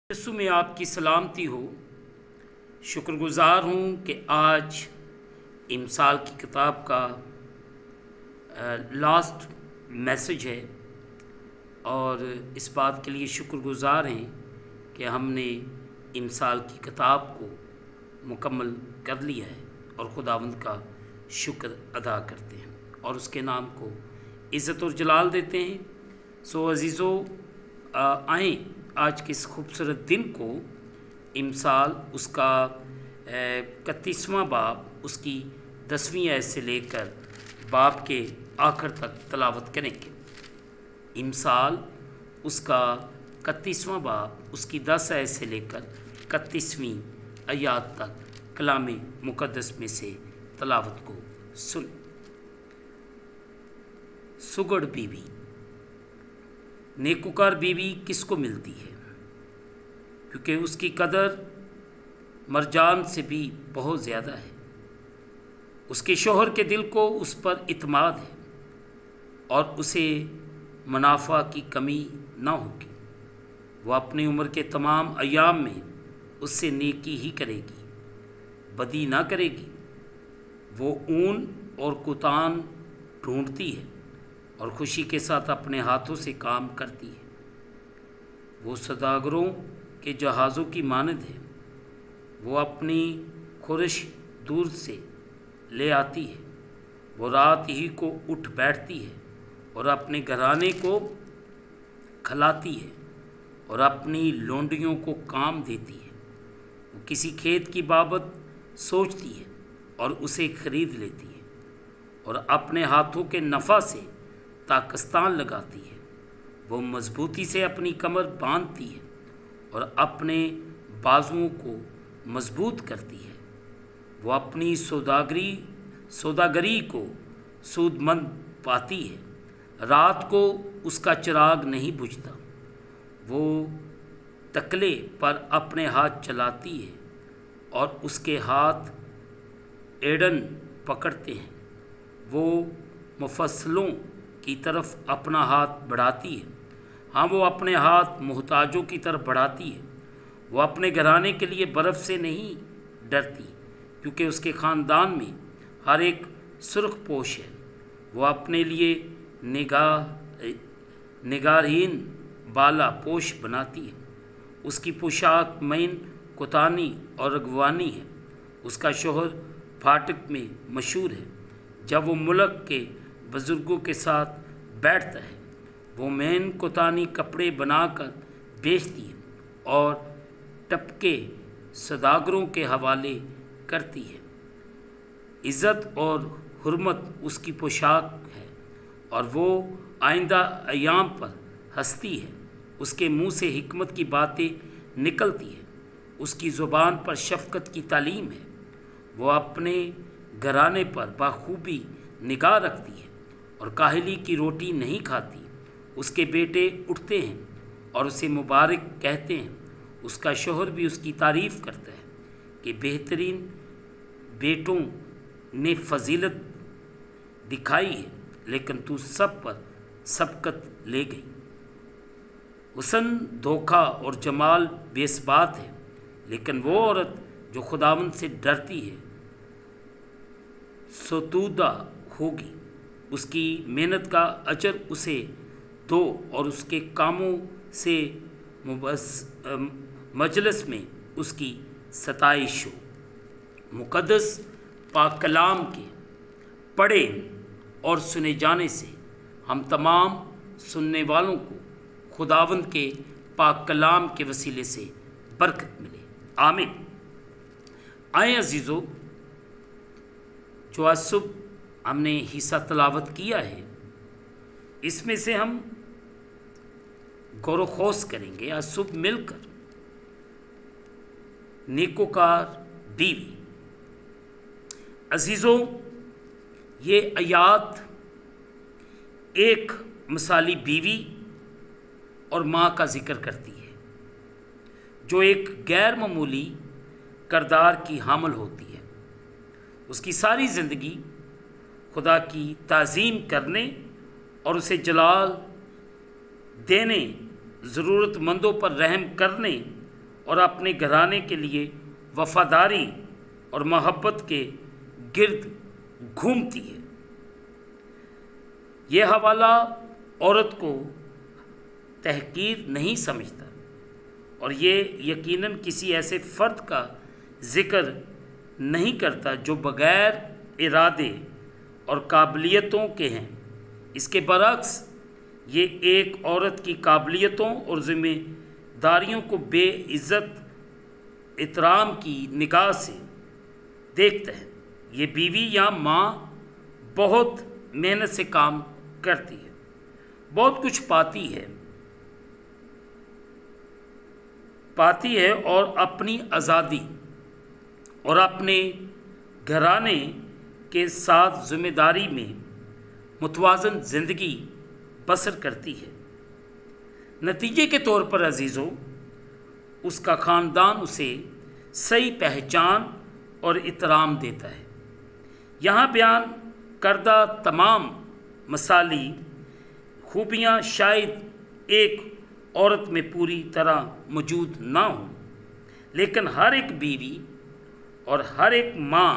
یسوع میں آپ کی سلامتی ہو۔ شکر گزار ہوں کہ آج امثال کی کتاب کا لاسٹ میسج ہے، اور اس بات کے لیے شکر گزار ہیں کہ ہم نے امثال کی کتاب کو مکمل کر لیا ہے، اور خداوند کا شکر ادا کرتے ہیں اور اس کے نام کو عزت اور جلال دیتے ہیں۔ سو عزیزو، آئیں آج کے اس خوبصورت دن کو امثال اس کا 31واں باب اس کی 10ویں آیت سے لے کر باب کے آخر تک تلاوت کریں گے۔ امثال اس کا 31واں باب اس کی 10 آیت سے لے کر 31ویں آیات تک کلام مقدس میں سے تلاوت کو سن۔ سگڑ بیوی۔ نیکوکار بیوی کس کو ملتی ہے؟ کیونکہ اس کی قدر مرجان سے بھی بہت زیادہ ہے۔ اس کے شوہر کے دل کو اس پر اعتماد ہے، اور اسے منافع کی کمی نہ ہوگی۔ وہ اپنی عمر کے تمام ایام میں اس سے نیکی ہی کرے گی، بدی نہ کرے گی۔ وہ اون اور کتان ڈھونڈتی ہے، اور خوشی کے ساتھ اپنے ہاتھوں سے کام کرتی ہے۔ وہ سوداگروں کے جہازوں کی مانند ہے۔ وہ اپنی خورش دور سے لے آتی ہے۔ وہ رات ہی کو اٹھ بیٹھتی ہے اور اپنے گھرانے کو کھلاتی ہے اور اپنی لونڈیوں کو کام دیتی ہے۔ وہ کسی کھیت کی بابت سوچتی ہے اور اسے خرید لیتی ہے، اور اپنے ہاتھوں کے نفع سے تاکستان لگاتی ہے۔ وہ مضبوطی سے اپنی کمر باندھتی ہے اور اپنے بازوؤں کو مضبوط کرتی ہے۔ وہ اپنی سوداگری کو سود مند پاتی ہے۔ رات کو اس کا چراغ نہیں بجھتا۔ وہ تکلے پر اپنے ہاتھ چلاتی ہے، اور اس کے ہاتھ ایڑن پکڑتے ہیں۔ وہ مفصلوں کی طرف اپنا ہاتھ بڑھاتی ہے۔ ہاں، وہ اپنے ہاتھ محتاجوں کی طرف بڑھاتی ہے۔ وہ اپنے گھرانے کے لیے برف سے نہیں ڈرتی، کیونکہ اس کے خاندان میں ہر ایک سرخ پوش ہے۔ وہ اپنے لیے نگارین بالا پوش بناتی ہے۔ اس کی پوشاک مین کتانی اور رغوانی ہے۔ اس کا شوہر پھاٹک میں مشہور ہے۔ جب وہ ملک کے بزرگوں کے ساتھ بیٹھتا ہے، وہ مین کتانی کپڑے بنا کر بیچتی ہے اور ٹپکے سوداگروں کے حوالے کرتی ہے۔ عزت اور حرمت اس کی پوشاک ہے، اور وہ آئندہ ایام پر ہنستی ہے۔ اس کے منہ سے حکمت کی باتیں نکلتی ہیں۔ اس کی زبان پر شفقت کی تعلیم ہے۔ وہ اپنے گھرانے پر بخوبی نگاہ رکھتی ہے اور کاہلی کی روٹی نہیں کھاتی۔ اس کے بیٹے اٹھتے ہیں اور اسے مبارک کہتے ہیں۔ اس کا شوہر بھی اس کی تعریف کرتا ہے کہ بہترین بیٹوں نے فضیلت دکھائی ہے، لیکن تو سب پر سبقت لے گئی۔ حسن دھوکہ اور جمال بے اثبات ہے، لیکن وہ عورت جو خداوند سے ڈرتی ہے ستودہ ہوگی۔ اس کی محنت کا اجر اسے دو، اور اس کے کاموں سے مجلس میں اس کی ستائش ہو۔ مقدس پاک کلام کے پڑھے اور سنے جانے سے ہم تمام سننے والوں کو خداوند کے پاک کلام کے وسیلے سے برکت ملے، آمین۔ آئیں عزیزو، جو آج صبح ہم نے حصہ تلاوت کیا ہے، اس میں سے ہم غور و خوض کریں گے آج صبح مل کر۔ نیکوکار بیوی۔ عزیزو، یہ آیات ایک مثالی بیوی اور ماں کا ذکر کرتی ہے، جو ایک غیر معمولی کردار کی حامل ہوتی ہے۔ اس کی ساری زندگی خدا کی تعظیم کرنے اور اسے جلال دینے، ضرورت مندوں پر رحم کرنے और अपने घराने के लिए वफादारी और मोहब्बत के गिर्द घूमती है। यह हवाला औरत को तहकीर नहीं समझता और ये यकीनन किसी ऐसे फ़र्द का ज़िक्र नहीं करता जो बग़ैर इरादे और काबिलियतों के हैं। इसके बरक्स ये एक औरत की काबिलियतों और ज़िम्मेदारियों को बेइज्जत एहतराम की निगाह से देखता है। ये बीवी या माँ बहुत मेहनत से काम करती है, बहुत कुछ पाती है और अपनी आज़ादी और अपने घराने के साथ ज़िम्मेदारी में मुतवाज़न ज़िंदगी बसर करती है। नतीजे के तौर पर अजीज़ों, उसका ख़ानदान उसे सही पहचान और इतराम देता है। यहाँ बयान करदा तमाम मसाली खूबियाँ शायद एक औरत में पूरी तरह मौजूद ना हो, लेकिन हर एक बीवी और हर एक माँ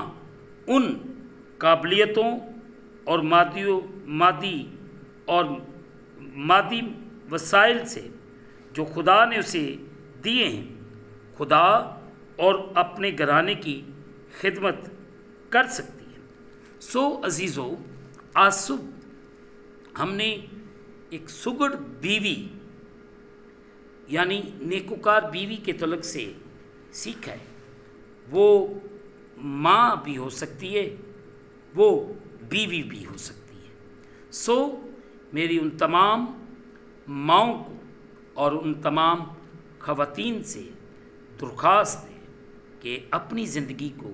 उन काबिलियतों और मादी वसाइल से जो खुदा ने उसे दिए हैं, खुदा और अपने घराने की खिदमत कर सकती है। सो अजीज़ों, आज सुबह हमने एक सुगड़ बीवी यानी नेकोकार बीवी के तलक से सीखा है। वो माँ भी हो सकती है, वो बीवी भी हो सकती है। सो मेरी उन तमाम माँओं को और उन तमाम ख़वातीन से दरख्वास्त है कि अपनी ज़िंदगी को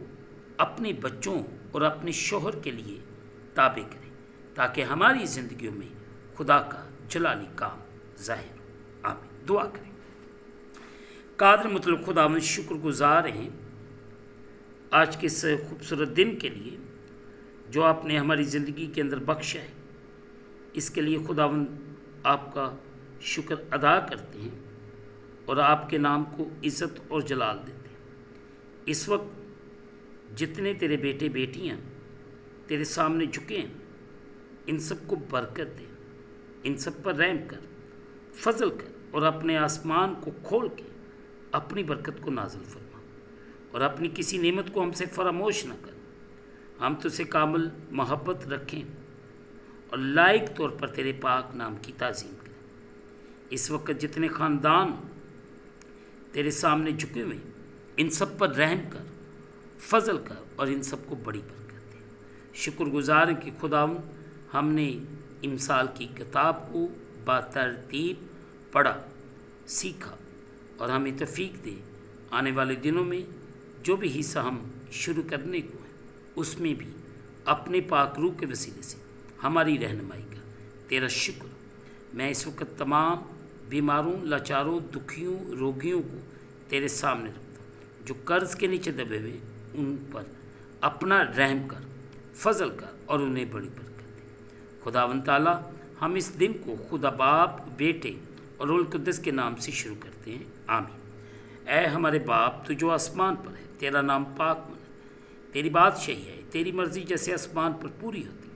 अपने बच्चों और अपने शोहर के लिए ताबे करें, ताकि हमारी ज़िंदगियों में खुदा का जलाली काम ज़ाहिर हो। आमीन। दुआ करें। कादर मतलब खुदावंद शुक्रगुज़ार हैं आज के इस खूबसूरत दिन के लिए जो आपने हमारी ज़िंदगी के अंदर बख्शा है। इसके लिए खुदावंद आपका शुक्र अदा करते हैं और आपके नाम को इज़्ज़त और जलाल देते हैं। इस वक्त जितने तेरे बेटे बेटियां तेरे सामने झुके हैं, इन सब को बरकत दे, इन सब पर रहम कर, फजल कर और अपने आसमान को खोल के अपनी बरकत को नाज़िल फरमा और अपनी किसी नेमत को हमसे फरामोश न कर। हम तुझसे कामिल मोहब्बत रखें और लायक तौर पर तेरे पाक नाम की ताज़ीम करें। इस वक्त जितने ख़ानदान तेरे सामने झुके हुए, इन सब पर रहम कर, फजल कर और इन सब को बड़ी बरकत दे। शुक्रगुज़ार कि खुदावंद हमने इमसाल की किताब को बातरतीब पढ़ा, सीखा और हमें तौफीक दे आने वाले दिनों में जो भी हिस्सा हम शुरू करने को है उसमें भी अपने पाक रूह के वसीले से हमारी रहनुमाई का तेरा शुक्र। मैं इस वक्त तमाम बीमारों, लाचारों, दुखियों, रोगियों को तेरे सामने रखता हूँ जो कर्ज़ के नीचे दबे हुए, उन पर अपना रहम कर, फजल कर और उन्हें बड़ी बरकत दे। खुदावंद ताला, हम इस दिन को खुदा बाप, बेटे और रूह कुद्दस के नाम से शुरू करते हैं। आमीन। ऐ हमारे बाप, तू जो आसमान पर है, तेरा नाम पाक मन, तेरी बादशाही है, तेरी मर्ज़ी जैसे आसमान पर पूरी होती है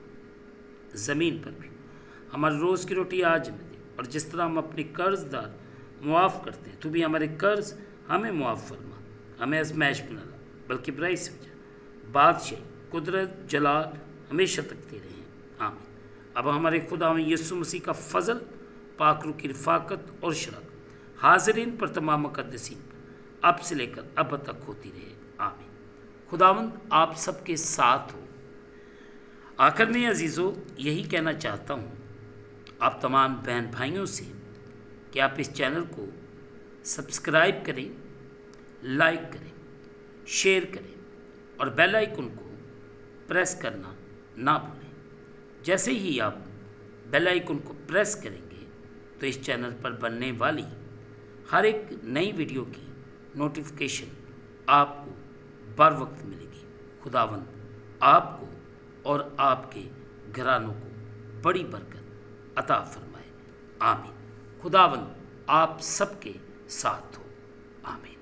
ज़मीन पर भी। हमारे रोज़ की रोटी आज हमें दे और जिस तरह हम अपने कर्ज़दार मुआफ़ करते हैं, तू भी हमारे कर्ज़ हमें मुआफ़ फरमा। हमें आज़माइश में न ला बल्कि बुराई से बचा। बादशाही, कुदरत, जलाल हमेशा तक तेरे हैं। आमीन। अब हमारे खुदा में यीशु मसीह का फ़ज़ल, पाक रूह की रफ़ाकत और शराकत हाज़रीन पर, तमाम मुक़द्दसीन पर अब से लेकर अब तक होती रहे। आमीन। खुदावंद आप सबके साथ हो। आखिर में अजीज़ों, यही कहना चाहता हूँ आप तमाम बहन भाइयों से कि आप इस चैनल को सब्सक्राइब करें, लाइक करें, शेयर करें और बेल आइकन को प्रेस करना ना भूलें। जैसे ही आप बेल आइकन को प्रेस करेंगे तो इस चैनल पर बनने वाली हर एक नई वीडियो की नोटिफिकेशन आपको बर वक्त मिलेगी। खुदावंद आपको और आपके घरानों को बड़ी बरकत अता फरमाए। आमीन। खुदावंद आप सबके साथ हो। आमीन।